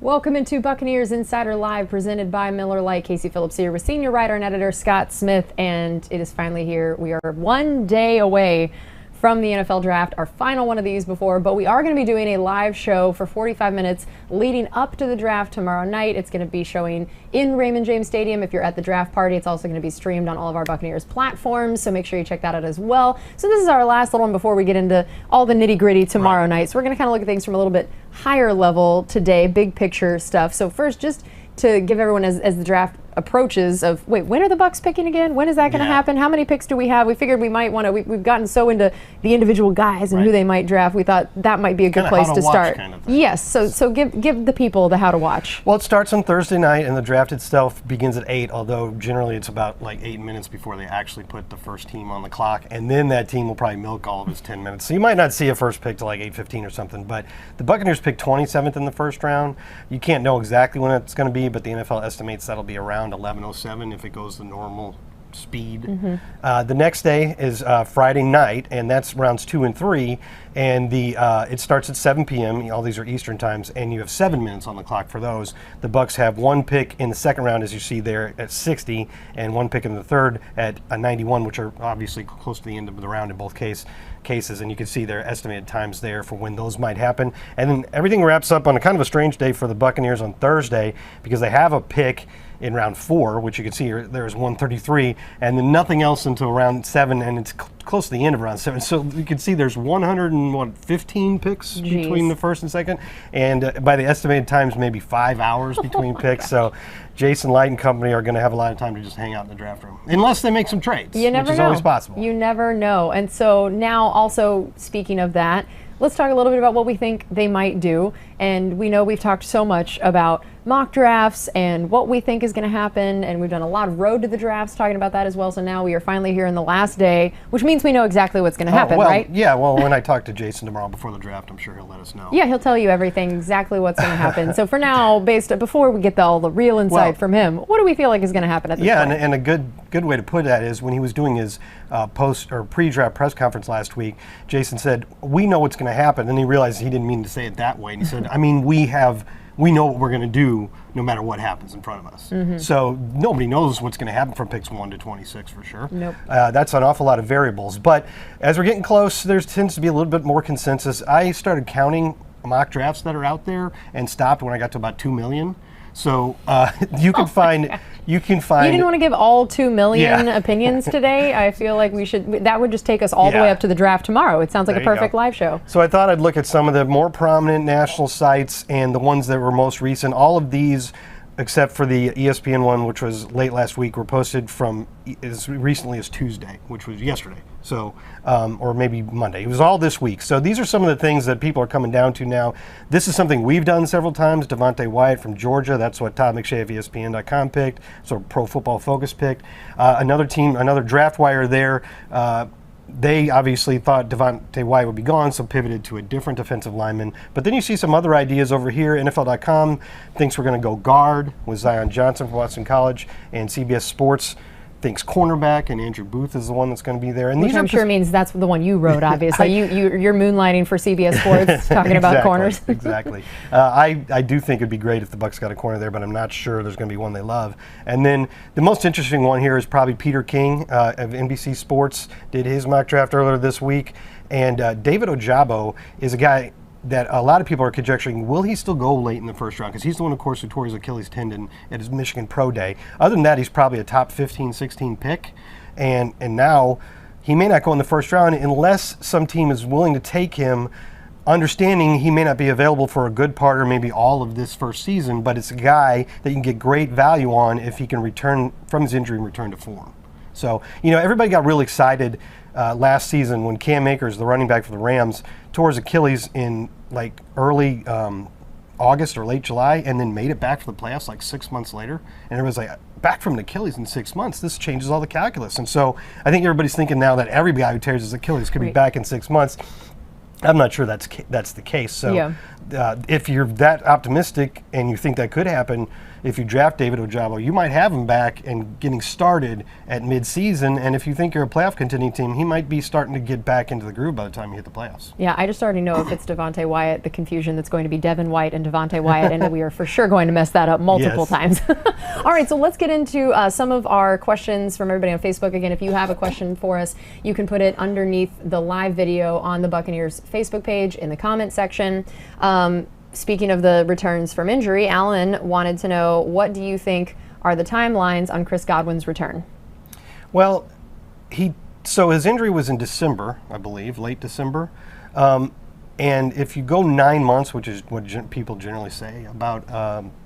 Welcome into Buccaneers Insider Live, presented by Miller Lite. Casey Phillips here with senior writer and editor Scott Smith, and it is finally here. We are 1 day away from the NFL draft, our final one of these before, but we are going to be doing a live show for 45 minutes leading up to the draft tomorrow night. It's going to be showing in Raymond James Stadium if you're at the draft party. It's also going to be streamed on all of our Buccaneers platforms, so make sure you check that out as well. So this is our last little one before we get into all the nitty-gritty tomorrow night. So we're going to kind of look at things from a little bit higher level today, big picture stuff. So first, just to give everyone as the draft approaches of, wait, when are the Bucs picking again? When is that going to happen? How many picks do we have? We figured we might want to, we've gotten so into the individual guys and who they might draft, we thought that might be a good place to start. Kind of thing. Yes, so give the people the how to watch. Well, it starts on Thursday night, and the draft itself begins at 8, although generally it's about like 8 minutes before they actually put the first team on the clock, and then that team will probably milk all of its 10 minutes. So you might not see a first pick till like 8:15 or something, but the Buccaneers pick 27th in the first round. You can't know exactly when it's going to be, but the NFL estimates that'll be around 11:07 if it goes the normal speed. The next day is Friday night, and that's rounds 2 and 3, and it starts at 7 p.m. All these are Eastern times, and you have 7 minutes on the clock for those. The Bucs have one pick in the second round, as you see there, at 60, and one pick in the third at 91, which are obviously close to the end of the round in both cases, and you can see their estimated times there for when those might happen. And then everything wraps up on a kind of a strange day for the Buccaneers on Thursday, because they have a pick in round 4, which you can see here, there's 133, and then nothing else until round 7, and it's close to the end of round 7. So you can see there's 115 picks between the first and second, and by the estimated times, maybe 5 hours between picks. So Jason Light and company are going to have a lot of time to just hang out in the draft room, unless they make some trades, which is always possible. You never know. And so now, also speaking of that, let's talk a little bit about what we think they might do. And we know we've talked so much about mock drafts and what we think is going to happen, and we've done a lot of road to the drafts talking about that as well. So now we are finally here in the last day, which means we know exactly what's going to happen, right? Yeah, well, when I talk to Jason tomorrow before the draft, I'm sure he'll let us know. Yeah, he'll tell you everything, exactly what's going to happen. So for now, before we get all the real insight from him, what do we feel like is going to happen at this point? And a good way to put that is when he was doing his pre-draft press conference last week, Jason said, "We know what's going to happen," and he realized he didn't mean to say it that way, and he said, "I mean, we know what we're going to do no matter what happens in front of us." So nobody knows what's going to happen from picks 1 to 26 for sure. Nope. That's an awful lot of variables. But as we're getting close, there tends to be a little bit more consensus. I started counting mock drafts that are out there and stopped when I got to about 2 million. So you can find. You didn't want to give all 2 million opinions today. I feel like we should. That would just take us all the way up to the draft tomorrow. It sounds like a perfect live show. So I thought I'd look at some of the more prominent national sites and the ones that were most recent. All of these, except for the ESPN one, which was late last week, were posted from as recently as Tuesday, which was yesterday. So, or maybe Monday. It was all this week. So these are some of the things that people are coming down to now. This is something we've done several times. Devontae Wyatt from Georgia. That's what Todd McShay of ESPN.com picked. So Pro Football Focus picked. Another team, another draft wire there. They obviously thought Devontae Wyatt would be gone, so pivoted to a different defensive lineman. But then you see some other ideas over here. NFL.com thinks we're going to go guard with Zion Johnson from Boston College, and CBS Sports thinks cornerback, and Andrew Booth is the one that's going to be there. And which I'm sure means that's the one you wrote, obviously. You're moonlighting for CBS Sports, talking about corners. Exactly. I do think it'd be great if the Bucs got a corner there, but I'm not sure there's going to be one they love. And then the most interesting one here is probably Peter King of NBC Sports did his mock draft earlier this week. And David Ojabo is a guy that a lot of people are conjecturing, will he still go late in the first round? Because he's the one, of course, who tore his Achilles tendon at his Michigan Pro Day. Other than that, he's probably a top 15, 16 pick. And now he may not go in the first round unless some team is willing to take him, understanding he may not be available for a good part or maybe all of this first season, but it's a guy that you can get great value on if he can return from his injury and return to form. So, everybody got really excited last season when Cam Akers, the running back for the Rams, tore his Achilles in like early August or late July, and then made it back for the playoffs like 6 months later. And it was like, back from an Achilles in 6 months, this changes all the calculus. And so I think everybody's thinking now that every guy who tears his Achilles could be back in 6 months. I'm not sure that's the case. So if you're that optimistic and you think that could happen, if you draft David Ojabo, you might have him back and getting started at mid-season. And if you think you're a playoff contending team, he might be starting to get back into the groove by the time you hit the playoffs. Yeah, I just already know if it's Devontae Wyatt, the confusion that's going to be Devin White and Devontae Wyatt, and we are for sure going to mess that up multiple times. All right, so let's get into some of our questions from everybody on Facebook. Again, if you have a question for us, you can put it underneath the live video on the Buccaneers Facebook page in the comment section. Speaking of the returns from injury, Alan wanted to know, what do you think are the timelines on Chris Godwin's return? Well, so his injury was in December, I believe, late December. And if you go 9 months, which is what people generally say about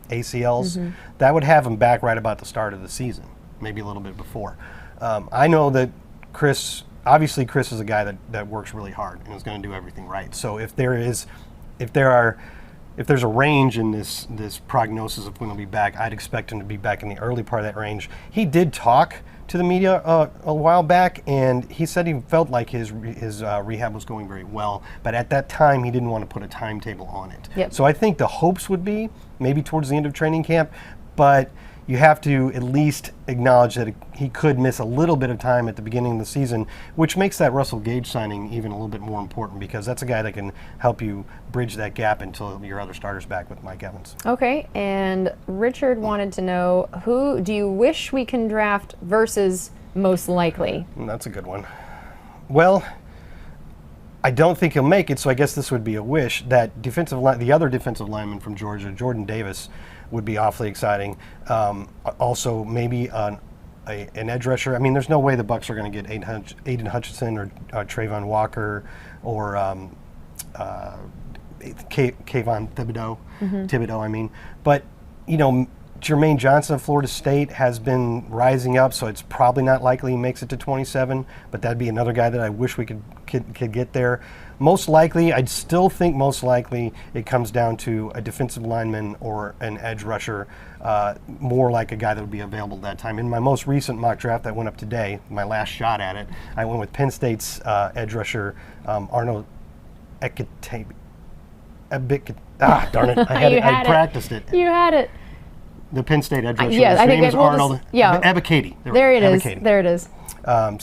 ACLs, that would have him back right about the start of the season, maybe a little bit before. I know that Chris is a guy that works really hard and is going to do everything right. So if there's a range in this prognosis of when he'll be back, I'd expect him to be back in the early part of that range. He did talk to the media a while back, and he said he felt like his rehab was going very well, but at that time he didn't want to put a timetable on it. Yep. So I think the hopes would be maybe towards the end of training camp, but you have to at least acknowledge that he could miss a little bit of time at the beginning of the season, which makes that Russell Gage signing even a little bit more important, because that's a guy that can help you bridge that gap until your other starter's back with Mike Evans. Okay, and Richard wanted to know, who do you wish we can draft versus most likely? That's a good one. Well, I don't think he'll make it, so I guess this would be a wish. That the other defensive lineman from Georgia, Jordan Davis, would be awfully exciting. Also, maybe an edge rusher. I mean, there's no way the Bucs are going to get Aiden Hutchinson or Trayvon Walker or Kayvon Thibodeau. I mean, but Jermaine Johnson of Florida State has been rising up, so it's probably not likely he makes it to 27. But that'd be another guy that I wish we could get there. Most likely, I'd still think most likely it comes down to a defensive lineman or an edge rusher, more like a guy that would be available at that time. In my most recent mock draft that went up today, my last shot at it, I went with Penn State's edge rusher, Arnold Ekitebe. Darn it. I practiced it. You had it. The Penn State edge rusher. Yeah, His name is Arnold Ebiketie. There it is. There it is.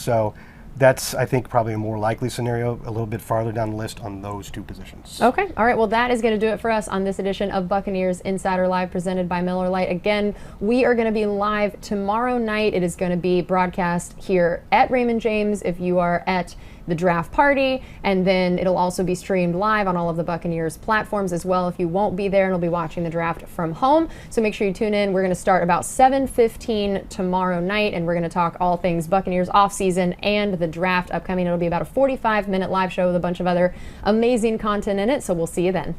So that's, I think, probably a more likely scenario, a little bit farther down the list on those two positions. Okay. All right. Well, that is going to do it for us on this edition of Buccaneers Insider Live, presented by Miller Lite. Again, we are going to be live tomorrow night. It is going to be broadcast here at Raymond James if you are at the draft party, and then it'll also be streamed live on all of the Buccaneers platforms as well if you won't be there and will be watching the draft from home. So make sure you tune in. We're going to start about 7:15 tomorrow night, and we're going to talk all things Buccaneers offseason and the draft upcoming. It'll be about a 45-minute live show with a bunch of other amazing content in it, so we'll see you then.